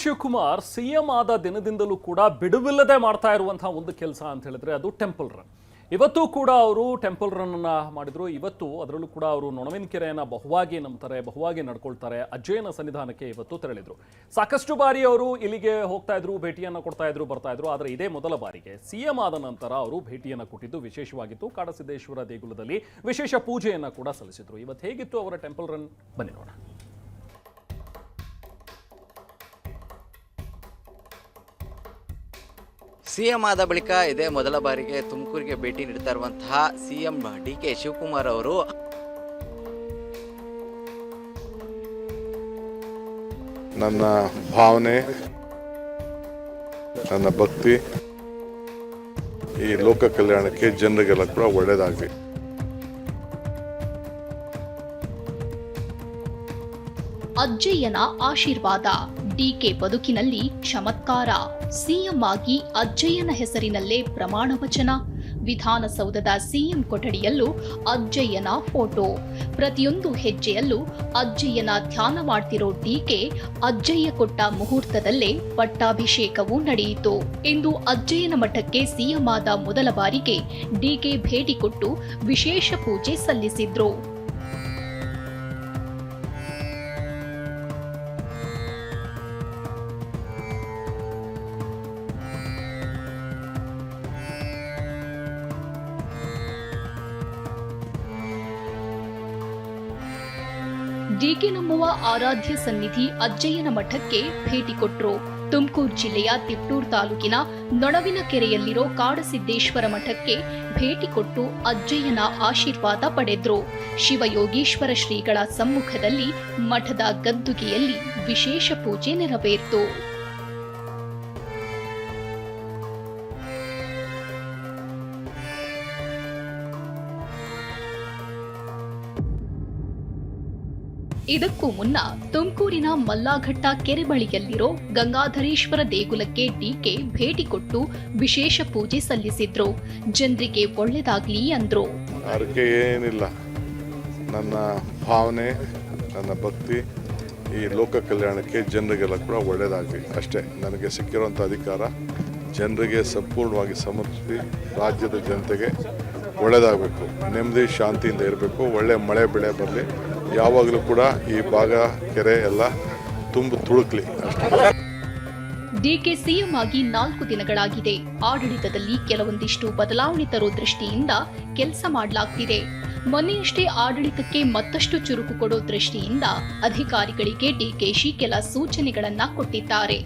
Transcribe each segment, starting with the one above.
Shivakumar CM ಆದ ದಿನದಿಂದಲೂ ಕೂಡ ಬಿಡುವಿಲ್ಲದೆ ಮಾಡ್ತಾ ಇರುವಂತಹ ಒಂದು ಕೆಲಸ ಅಂತ ಹೇಳಿದ್ರೆ ಅದು ಟೆಂಪಲ್ ರನ್. ಇವತ್ತು ಕೂಡ ಅವರು ಟೆಂಪಲ್ ರನ್ ಅನ್ನ ಮಾಡಿದ್ರು. ಇವತ್ತು ಅದರಲ್ಲೂ ಕೂಡ ಅವರು ನೊಣವಿನ ಕೆರೆಯನ್ನ ಬಹುವಾಗಿ ನಂಬ್ತಾರೆ, ಬಹುವಾಗಿ ನಡ್ಕೊಳ್ತಾರೆ. ಅಜ್ಜಯ್ಯನ ಸನ್ನಿಧಾನಕ್ಕೆ ಇವತ್ತು ತೆರಳಿದ್ರು. ಸಾಕಷ್ಟು ಬಾರಿ ಅವರು ಇಲ್ಲಿಗೆ ಹೋಗ್ತಾ ಇದ್ರು, ಭೇಟಿಯನ್ನ ಕೊಡ್ತಾ ಇದ್ರು, ಬರ್ತಾ ಇದ್ರು. ಆದರೆ ಇದೇ ಮೊದಲ ಬಾರಿಗೆ ಸಿಎಂ ಆದ ನಂತರ ಅವರು ಭೇಟಿಯನ್ನ ಕೊಟ್ಟಿದ್ದು ವಿಶೇಷವಾಗಿತ್ತು. ಕಾಡಸಿದ್ದೇಶ್ವರ ದೇಗುಲದಲ್ಲಿ ವಿಶೇಷ ಪೂಜೆಯನ್ನ ಕೂಡ ಸಲ್ಲಿಸಿದ್ರು. ಇವತ್ತು ಹೇಗಿತ್ತು ಅವರ ಟೆಂಪಲ್ ರನ್, ಬನ್ನಿ ನೋಡೋಣ. ಸಿಎಂ ಆದ ಬಳಿಕ ಇದೇ ಮೊದಲ ಬಾರಿಗೆ ತುಮಕೂರಿಗೆ ಭೇಟಿ ನೀಡ್ತಾ ಇರುವಂತಹ ಸಿಎಂ ಡಿ.ಕೆ. ಶಿವಕುಮಾರ್ ಅವರು ನನ್ನ ಭಾವನೆ, ನನ್ನ ಭಕ್ತಿ ಈ ಲೋಕ ಕಲ್ಯಾಣಕ್ಕೆ ಜನರಿಗೆಲ್ಲ ಕೂಡ ಒಳ್ಳೆಯದಾಗಲಿ. ಅಜ್ಜಯ್ಯನ ಆಶೀರ್ವಾದ, ಡಿಕೆ ಬದುಕಿನಲ್ಲಿ ಚಮತ್ಕಾರ. ಸಿಎಂ ಆಗಿ ಅಜ್ಜಯ್ಯನ ಹೆಸರಿನಲ್ಲೇ ಪ್ರಮಾಣ ವಚನ. ವಿಧಾನಸೌಧದ ಸಿಎಂ ಕೊಠಡಿಯಲ್ಲೂ ಅಜ್ಜಯ್ಯನ ಫೋಟೋ. ಪ್ರತಿಯೊಂದು ಹೆಜ್ಜೆಯಲ್ಲೂ ಅಜ್ಜಯ್ಯನ ಧ್ಯಾನ ಮಾಡ್ತಿರೋ ಡಿಕೆ ಅಜ್ಜಯ್ಯ ಕೊಟ್ಟ ಮುಹೂರ್ತದಲ್ಲೇ ಪಟ್ಟಾಭಿಷೇಕವೂ ನಡೆಯಿತು. ಇಂದು ಅಜ್ಜಯ್ಯನ ಮಠಕ್ಕೆ ಸಿಎಂ ಆದ ಮೊದಲ ಬಾರಿಗೆ ಡಿಕೆ ಭೇಟಿ ಕೊಟ್ಟು ವಿಶೇಷ ಪೂಜೆ ಸಲ್ಲಿಸಿದ್ರು. ಡಿಕೆ ನಂಬುವ ಆರಾಧ್ಯ ಸನ್ನಿಧಿ ಅಜ್ಜಯ್ಯನ ಮಠಕ್ಕೆ ಭೇಟಿ ಕೊಟ್ಟರು. ತುಮಕೂರು ಜಿಲ್ಲೆಯ ತಿಪ್ಟೂರು ತಾಲೂಕಿನ ನೊಣವಿನ ಕೆರೆಯಲ್ಲಿರೋ ಕಾಡಸಿದ್ದೇಶ್ವರ ಮಠಕ್ಕೆ ಭೇಟಿ ಕೊಟ್ಟು ಅಜ್ಜಯ್ಯನ ಆಶೀರ್ವಾದ ಪಡೆದ್ರು. ಶಿವಯೋಗೀಶ್ವರ ಶ್ರೀಗಳ ಸಮ್ಮುಖದಲ್ಲಿ ಮಠದ ಗದ್ದುಗೆಯಲ್ಲಿ ವಿಶೇಷ ಪೂಜೆ ನೆರವೇರಿತು. ಇದಕ್ಕೂ ಮುನ್ನ ತುಮಕೂರಿನ ಮಲ್ಲಾಘಟ್ಟ ಕೆರೆ ಬಳಿಯಲ್ಲಿರೋ ಗಂಗಾಧರೇಶ್ವರ ದೇಗುಲಕ್ಕೆ ಡಿಕೆ ಭೇಟಿ ಕೊಟ್ಟು ವಿಶೇಷ ಪೂಜೆ ಸಲ್ಲಿಸಿದ್ರು. ಜನರಿಗೆ ಒಳ್ಳೆದಾಗ್ಲಿ ಅಂದ್ರು. ಅದಕ್ಕೆ ಏನಿಲ್ಲ, ನನ್ನ ಭಾವನೆ, ನನ್ನ ಭಕ್ತಿ ಈ ಲೋಕ ಕಲ್ಯಾಣಕ್ಕೆ ಜನರಿಗೆಲ್ಲ ಕೂಡ ಒಳ್ಳೆಯದಾಗಲಿ ಅಷ್ಟೇ. ನನಗೆ ಸಿಕ್ಕಿರುವಂಥ ಅಧಿಕಾರ ಜನರಿಗೆ ಸಂಪೂರ್ಣವಾಗಿ ಸಮರ್ಪಿಸಿ ರಾಜ್ಯದ ಜನತೆಗೆ ಒಳ್ಳೆಯದಾಗಬೇಕು, ನೆಮ್ಮದಿ ಶಾಂತಿಯಿಂದ ಇರಬೇಕು, ಒಳ್ಳೆ ಮಳೆ ಬೆಳೆ ಬರಲಿ, ಯಾವಾಗಲೂ ಕೂಡ ಈ ಭಾಗ ಕೆರೆ ಎಲ್ಲ ತುಳುಕ್ಲಿ ಅಷ್ಟೇ. ಡಿಕೆ ಸಿಎಂ ಆಗಿ 4 ದಿನಗಳಾಗಿದೆ. ಆಡಳಿತದಲ್ಲಿ ಕೆಲವೊಂದಿಷ್ಟು ಬದಲಾವಣೆ ತರೋ ದೃಷ್ಟಿಯಿಂದ ಕೆಲಸ ಮಾಡಲಾಗ್ತಿದೆ. ಮೊನ್ನೆಯಷ್ಟೇ ಆಡಳಿತಕ್ಕೆ ಮತ್ತಷ್ಟು ಚುರುಕು ಕೊಡೋ ದೃಷ್ಟಿಯಿಂದ ಅಧಿಕಾರಿಗಳಿಗೆ ಡಿಕೆಶಿ ಕೆಲ ಸೂಚನೆಗಳನ್ನ ಕೊಟ್ಟಿದ್ದಾರೆ.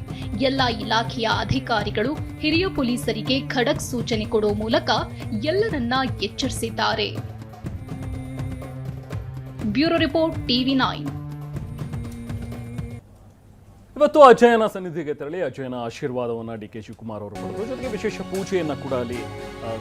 ಎಲ್ಲ ಇಲಾಖೆಯ ಅಧಿಕಾರಿಗಳು ಹಿರಿಯ ಪೊಲೀಸರಿಗೆ ಖಡಕ್ ಸೂಚನೆ ಕೊಡೋ ಮೂಲಕ ಎಲ್ಲರನ್ನ ಎಚ್ಚರಿಸಿದ್ದಾರೆ. Bureau report, TV9. ಇವತ್ತು ಅಜ್ಜಯ್ಯನ ಸನ್ನಿಧಿಗೆ ತೆರಳಿ ಅಜ್ಜಯ್ಯನ ಆಶೀರ್ವಾದವನ್ನು ಡಿ.ಕೆ. ಶಿವಕುಮಾರ್ ಅವರು ಪಡೆದರು. ಜೊತೆಗೆ ವಿಶೇಷ ಪೂಜೆಯನ್ನು ಕೂಡ ಅಲ್ಲಿ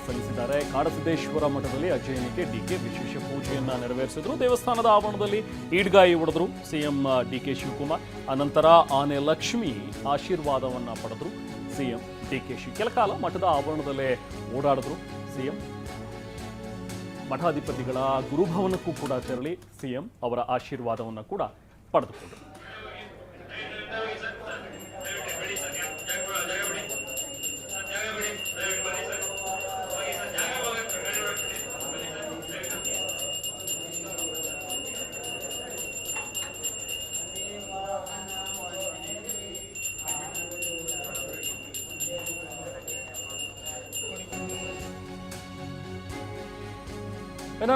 ಸಲ್ಲಿಸಿದ್ದಾರೆ. ಕಾಡಸಿದ್ದೇಶ್ವರ ಮಠದಲ್ಲಿ ಅಜ್ಜಯ್ಯನಿಗೆ ಡಿಕೆ ವಿಶೇಷ ಪೂಜೆಯನ್ನು ನೆರವೇರಿಸಿದ್ರು. ದೇವಸ್ಥಾನದ ಆವರಣದಲ್ಲಿ ಈಡ್ಗಾಯಿ ಹೊಡೆದ್ರು ಸಿಎಂ ಡಿ.ಕೆ. ಶಿವಕುಮಾರ್. ಅನಂತರ ಆನೆ ಲಕ್ಷ್ಮಿ ಆಶೀರ್ವಾದವನ್ನು ಪಡೆದ್ರು ಸಿಎಂ ಡಿ.ಕೆ. ಕೆಲ ಕಾಲ ಮಠದ ಆವರಣದಲ್ಲೇ ಓಡಾಡಿದ್ರು ಸಿಎಂ. ಮಠಾಧಿಪತಿಗಳ ಗುರುಭವನಕ್ಕೂ ಕೂಡ ತೆರಳಿ ಸಿಎಂ ಅವರ ಆಶೀರ್ವಾದವನ್ನು ಕೂಡ ಪಡೆದುಕೊಂಡರು.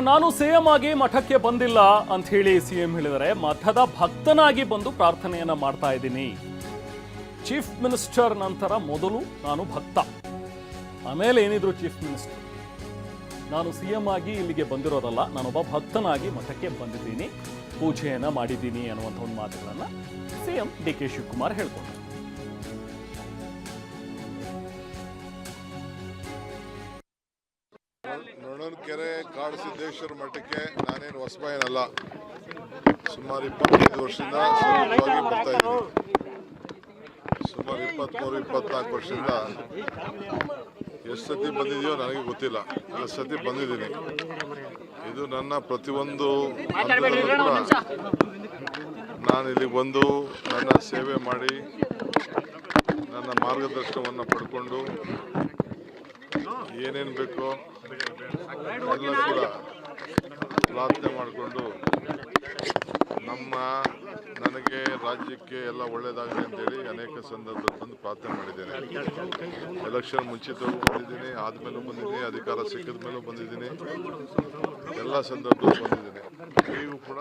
ನಾನು ಸಿಎಂ ಆಗಿ ಮಠಕ್ಕೆ ಬಂದಿಲ್ಲ ಅಂತ ಹೇಳಿ ಸಿಎಂ ಹೇಳಿದರೆ, ಮಠದ ಭಕ್ತನಾಗಿ ಬಂದು ಪ್ರಾರ್ಥನೆಯನ್ನ ಮಾಡ್ತಾ ಇದ್ದೀನಿ. ಚೀಫ್ ಮಿನಿಸ್ಟರ್ ನಂತರ ಮೊದಲು ನಾನು ಭಕ್ತ, ಆಮೇಲೆ ಏನಿದ್ರು ಚೀಫ್ ಮಿನಿಸ್ಟರ್. ನಾನು ಸಿಎಂ ಆಗಿ ಇಲ್ಲಿಗೆ ಬಂದಿರೋದಲ್ಲ, ನಾನೊಬ್ಬ ಭಕ್ತನಾಗಿ ಮಠಕ್ಕೆ ಬಂದಿದ್ದೀನಿ, ಪೂಜೆಯನ್ನ ಮಾಡಿದ್ದೀನಿ ಅನ್ನುವಂಥ ಒಂದು ಮಾತುಗಳನ್ನ ಸಿಎಂ ಡಿ.ಕೆ. ಶಿವಕುಮಾರ್ ಹೇಳ್ಕೊಂಡ್ರು. ಕೆರೆ ಕಾಡಸಿದ್ದೇಶ್ವರ ಮಠಕ್ಕೆ ನಾನೇನು ಹೊಸಬ ಏನಲ್ಲ, ಸುಮಾರು 25 ವರ್ಷದಿಂದ ಸತತವಾಗಿ ಬರ್ತಾ ಇದ್ದೀನಿ. ಸುಮಾರು 23-24 ವರ್ಷದಿಂದ ಎಷ್ಟು ಸತಿ ಬಂದಿದೆಯೋ ನನಗೆ ಗೊತ್ತಿಲ್ಲ, ಎಷ್ಟು ಸತಿ ಬಂದಿದ್ದೀನಿ. ಇದು ನನ್ನ ಪ್ರತಿಯೊಂದು ಹಂತದಲ್ಲೂ ಕೂಡ ನಾನು ಇಲ್ಲಿ ಬಂದು ನನ್ನ ಸೇವೆ ಮಾಡಿ ನನ್ನ ಮಾರ್ಗದರ್ಶನವನ್ನು ಪಡ್ಕೊಂಡು ಏನೇನು ಬೇಕೋ ಎಲ್ಲ ಕೂಡ ಪ್ರಾರ್ಥನೆ ಮಾಡಿಕೊಂಡು ನನಗೆ ರಾಜ್ಯಕ್ಕೆ ಎಲ್ಲ ಒಳ್ಳೆಯದಾಗಲಿ ಅಂತೇಳಿ ಅನೇಕ ಸಂದರ್ಭದಲ್ಲಿ ಬಂದು ಪ್ರಾರ್ಥನೆ ಮಾಡಿದ್ದೇನೆ. ಎಲೆಕ್ಷನ್ ಮುಂಚಿತವೂ ಬಂದಿದ್ದೀನಿ, ಆದಮೇಲೂ ಬಂದಿದ್ದೀನಿ, ಅಧಿಕಾರ ಸಿಕ್ಕಿದ ಮೇಲೂ ಬಂದಿದ್ದೀನಿ, ಎಲ್ಲ ಸಂದರ್ಭದಲ್ಲೂ ಬಂದಿದ್ದೀನಿ. ಈಗೂ ಕೂಡ